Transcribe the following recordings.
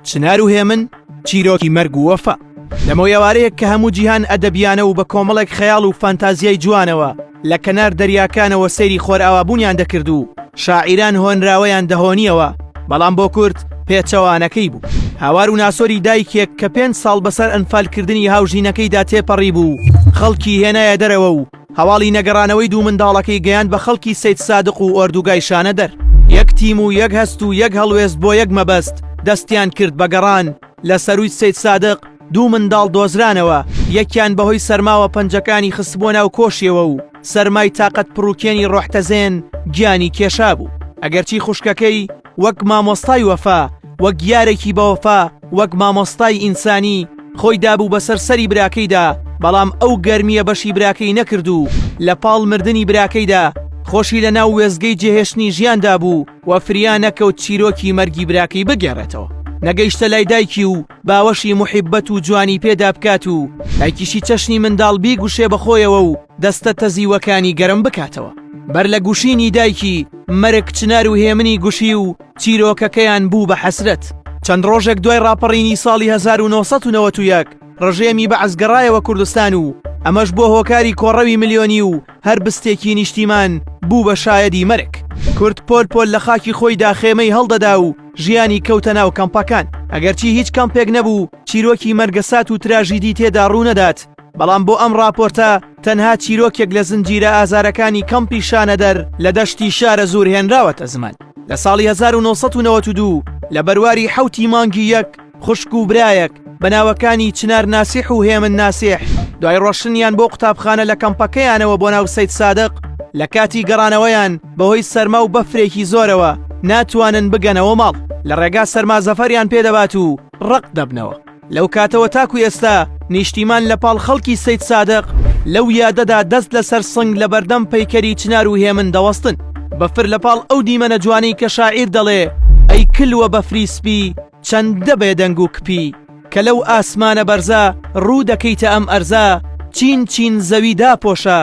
چنار و هێمن چیرۆکی مەرگ و وەفا لەمەوە ئێوارەیەک کە هەموو جیهان ئەدەبیانە و بە کۆمەڵێک خەیاڵ و فانتازیای جوانەوە لە کەنار دەریاکانەوە سەیری خۆرئاوابوونیان دەکرد و شاعیران هۆنراوەیان دەهۆنیەوە بەڵام بۆ کورد پێچەوانەکەی بوو. هاوار و ناسۆری دایکێک کە 5 ساڵ بەسەر ئەنفالکردنی هاوژینەکەیدا تێپەڕی بوو خەڵکی هێنایە دەرەوە و هەواڵی نەگەڕانەوەی دوو منداڵەکەی گەیاند بە خەڵکی سەید سادق و ئۆردوگای شانەدەر. یەک تیم و یەک هەست و یەک هەڵوێست بۆ یەک مەبەست دەستیان کرد بە گەڕان لە سەروی سەید سادق. دوو منداڵ دۆزرانەوە، یەکیان بەهۆی سەرماوە پەنجەکانی خستبۆ ناو کۆشیەوە و سەرمای تاقەت پڕوکێنی ڕۆحتەزێن گیانی کێشا بوو. ئەگەرچی خوشکەکەی وەک مامۆستای وەفا، وەک یارێکی بەوەفا، وەک مامۆستای ئینسانی خۆی دابوو بەسەر سەری براکەیدا، بەڵام ئەو گەرمیە بەشی براکەی نەکرد و لە پاڵ مردنی براکەیدا خۆشی لە ناو وێزگەی جێهێشتنی ژیاندا بوو و فریان نەکەوت چیرۆکی مەرگی براکەی بگێڕێتەوە. نەگەیشتە لای دایکی و باوەشی محیبەت و جوانی پێدا بکات و دایکیشی چەشنی منداڵ بیگوشێ بەخۆیەوە و دەستە تەزیوەکانی گەرم بکاتەوە. بەر لە گوشینی دایکی مەرگ چنار و هێمنی گوشی و چیرۆکەکەیان بوو بە حەسرەت. چەند ڕۆژێک دوای ڕاپەڕینی ساڵی 1991 ڕژێمی بەعزگەڕایەوە کوردستان و ئەمەش بۆ هۆکاری کۆڕەوی ملیۆنی و هەر بستێکی نیشتیمان بوو بە شایەدی مەرگ. کورد پۆل پۆل لە خاکی خۆیدا خێمەی هەڵدەدا و ژیانی کەوتە ناو کەمپەکان. ئەگەرچی هیچ کەمپێک نەبوو چیرۆکی مەرگەسات و تراژیدی تێدا ڕوونەدات، بەڵام بۆ ئەم راپۆرتە تەنها چیرۆکێک لە زنجیرە ئازارەکانی کەمپی شانەدەر لە دەشتی شارە زۆر هێنراوەتە زمان. لە ساڵی 1992 لە بەرواری 7 مانگی یەک خوشک و برایەک بەناوەکانی چنار ناسیح و هێمن ناسیح دوای ڕۆشتنیان بۆ قوتابخانە لە کەمپەکەیانەوە بۆ ناو سەید سادق لە کاتی گەڕانەوەیان بەهۆی سەرما و بەفرێکی زۆرەوە ناتوانن بگەنەوە ماڵ. لە ڕێگا سەرما زەفەریان پێدەبات و ڕق دەبنەوە. لەو کاتەوە تاکو ئێستا نیشتیمان لە پاڵ خەڵکی سەید سادق لەو یادەدا دەست لەسەر سنگ لە بەردەم پەیکەری چنار و هێمن دەوەستن. بەفر لە پاڵ ئەو دیمەنە جوانەی کە شاعیر دەڵێ ئەی کلوە بەفری سپی چەندە بێدەنگ و کپی کە لەو ئاسمانە بەرزە ڕوو دەکەیتە ئەم ئەرزە چین چین زەوی داپۆشە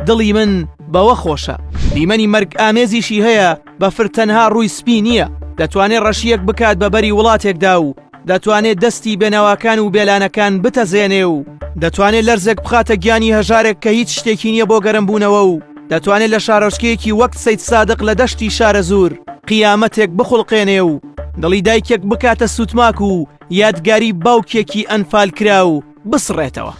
دڵی من بەوە خۆشە. دیمەنی مەرگ ئامێزیشی هەیە بەفر تەنها ڕووی سپی نییە، دەتوانێت ڕەشیەک بکات بە بەری وڵاتێکدا و دەتوانێت دەستی بێنەواکان و بێلانەکان بتەزێنێ و دەتوانێت لەرزێک بخاتە گیانی هەژارێک کە هیچ شتێکی نییە بۆ گەرمبوونەوە و دەتوانێت لە شارۆچکەیەکی وەک سەید سادق لە دەشتی شارە زۆر قیامەتێک بخڵقێنێ و دڵی دایکێک بکاتە سوتماک و یادگاری باوکێکی ئەنفال کرا و بسڕێتەوە.